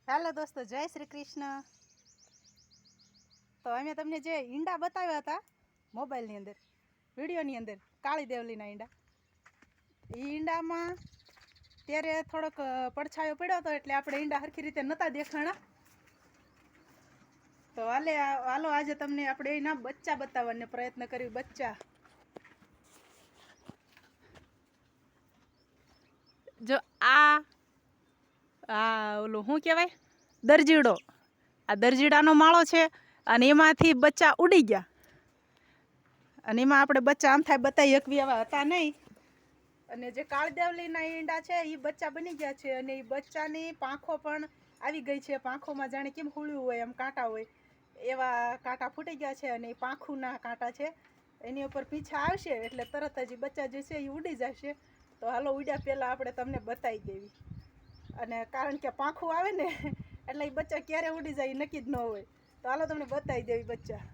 Hello दोस्तों, जय श्री कृष्ण। तो अमे तमने जे ईंडा बताव्या था मोबाइल नी अंदर विडियो नी अंदर काली देवली ना ईंडा ईंडा में त्यारे थोड़ोक પડછાયો પડ્યો હતો એટલે આપણે ઈંડા હરખી રીતે નતા દેખાણા। તો હાલો આજે તમને આપણે એના બચ્ચા બતાવવાનો પ્રયત્ન કર્યો। બચ્ચા જો આ ઓલું શું કહેવાય, દરજીડો। આ દરજીડાનો માળો છે અને એમાંથી બચ્ચા ઉડી ગયા અને એમાં આપણે બચ્ચા આમ થાય બતાવી શકવી એવા હતા નહીં। અને જે કાળદેવલીના ઈંડા છે એ બચ્ચા બની ગયા છે અને એ બચ્ચાની પાંખો પણ આવી ગઈ છે। પાંખોમાં જાણે કેમ હુળ્યું હોય એમ કાંટા હોય એવા કાંટા ફૂટી ગયા છે અને એ પાંખુના કાંટા છે। એની ઉપર પીછા આવશે એટલે તરત જ બચ્ચા જે છે એ ઉડી જશે। તો હાલો ઉડ્યા પહેલાં આપણે તમને બતાવી દેવી। અને કારણ કે પાંખું આવે ને એટલે એ બચ્ચા ક્યારે ઉડી જાય એ નક્કી જ ન હોય। તો હાલો તમને બતાવી દેવી બચ્ચા।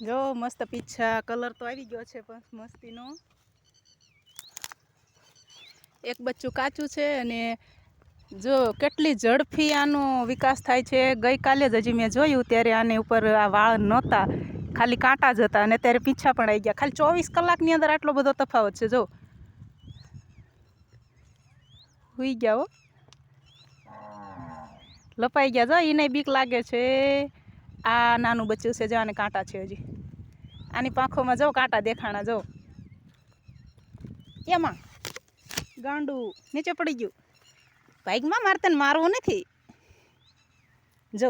જો મસ્ત પીછા કલર તો આવી ગયો છે પણ મસ્તીનો। એક બચ્ચું કાચું છે અને જો કેટલી ઝડપી આનો વિકાસ થાય છે। ગઈકાલે જ હજી મેં જોયું ત્યારે આને ઉપર આ વાળ નહોતા, ખાલી કાંટા જ હતા અને ત્યારે પીછા પણ આવી ગયા। ખાલી 24 કલાકની અંદર આટલો બધો તફાવત છે। જો હુઈ ગયા હો, લપાઈ ગયા। જો એને બીક લાગે છે। આ નાનું બચ્ચું છે, જો આને કાંટા છે હજી આની પાંખોમાં। જો કાંટા દેખાણા, જો એમાં ગાંડું નીચે પડી ગયું। બાઈકમાં મારે તને મારવું નથી। જો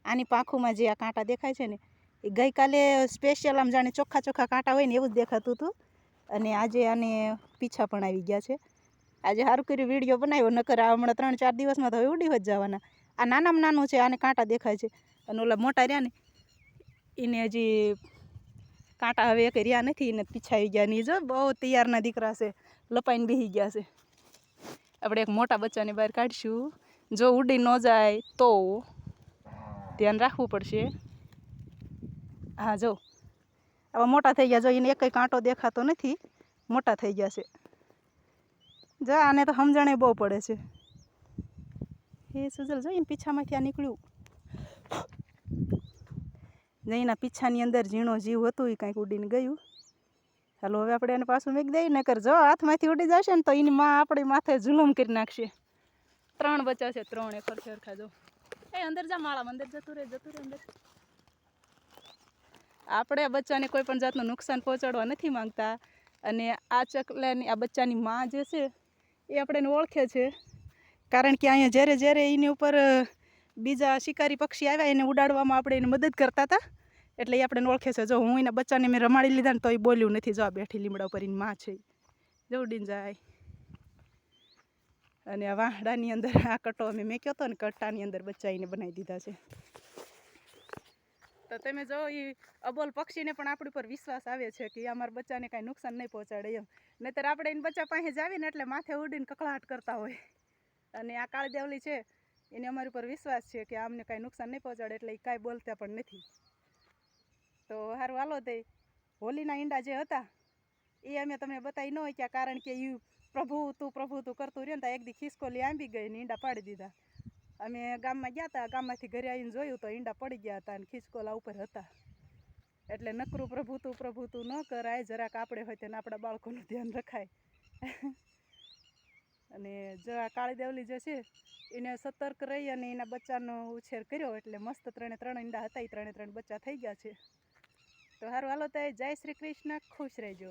આની પાંખોમાં જે આ કાંટા દેખાય છે ને એ ગઈકાલે સ્પેશિયલ આમ જાણે ચોખ્ખા ચોખ્ખા કાંટા હોય ને એવું જ દેખાતું હતું અને આજે આને પીછા પણ આવી ગયા છે। આજે સારું કર્યું વિડીયો બનાવ્યો, નકર આ હમણાં 3-4 દિવસમાં તો હવે ઉડી જ જવાના। આ નાનામાં નાનું છે, આને કાંટા દેખાય છે અને ઓલા મોટા રહ્યા ને એને હજી કાંટા હવે એક રહ્યા નથી, એને પીછા આવી ગયા। નહીં જો બહુ તૈયારના દીકરા છે, લપાઈને બેસી ગયા છે। આપણે એક મોટા બચ્ચાને બહાર કાઢીશું, જો ઉડી ન જાય તો ધ્યાન રાખવું પડશે। હા જો આવા મોટા થઈ ગયા। જો એને એક કાંટો દેખાતો નથી, મોટા થઈ ગયા છે। જો આને તો સમજણે બહુ પડે છે। હે સુજલ, જો એને પીછામાંથી આ નીકળ્યું, એના પીછાની અંદર ઝીણો જીવ હતું એ કાંઈક ઉડીને ગયું। હાલો હવે આપણે એને પાછું મૂકી દઈએ, નકર જો હાથમાંથી ઉડી જશે ને તો એની માં આપણી માથે જુલમ કરી નાખશે। 3 બચ્ચા છે, 3 એક સરખા। જો એ અંદર જા, માળામાં અંદર જતું રહે અંદર। આપણે બચ્ચાને કોઈ પણ જાતનું નુકસાન પહોંચાડવા નથી માંગતા અને આ ચકલાની આ બચ્ચાની માં જે છે એ આપણે ઓળખે છે, કારણ કે અહીંયા જ્યારે જ્યારે એની ઉપર બીજા શિકારી પક્ષી આવ્યા એને ઉડાડવામાં આપણે એને મદદ કરતા હતા એટલે એ આપણે ઓળખે છે। જો હું એના બચ્ચાને મેં રમાડી લીધા ને તો એ બોલ્યું નથી। જો આ બેઠી લીમડા ઉપર એની માં છે, જો ઉડીને જાય। અને આ વાંહડાની અંદર આ કટો અમે મેક્યો હતો ને, કટ્ટાની અંદર બચ્ચા એને બનાવી દીધા છે। તો તમે જો એ અબોલ પક્ષીને પણ આપણી પર વિશ્વાસ આવે છે કે અમારા બચ્ચાને કાંઈ નુકસાન નહીં પહોંચાડે એમ। નહીંતર આપણે એને બચ્ચા પાસે જ આવીને એટલે માથે ઉડીને કકળાટ કરતા હોય। અને આ કાળદેવલી છે એને અમારી ઉપર વિશ્વાસ છે કે અમને કાંઈ નુકસાન નહીં પહોંચાડે એટલે એ કાંઈ બોલતા પણ નથી। તો સારું હાલો, તે હોલીના ઈંડા જે હતા એ અમે તમને બતાવી ન હોય, કારણ કે એ પ્રભુ તું કરતું રહ્યો ને ત્યાં એક દી ખિસકોલી આંબી ગઈ ને ઈંડા પાડી દીધા। અમે ગામમાં ગયા હતા, ગામમાંથી ઘરે આવીને જોયું તો ઈંડા પડી ગયા હતા અને ખિસકોલા ઉપર હતા। એટલે નકરું પ્રભુ તું ન કરાય, જરાક આપણે હોય તેને આપણા બાળકોનું ધ્યાન રખાય। અને જો આ કાળીદેવલી જે છે એને સતર્ક રહી અને એના બચ્ચાનો ઉછેર કર્યો એટલે મસ્ત 3 ઈંડા હતા, એ 3 બચ્ચા થઈ ગયા છે। તો સારું હાલો, તો જય શ્રી કૃષ્ણ, ખુશ રહેજો।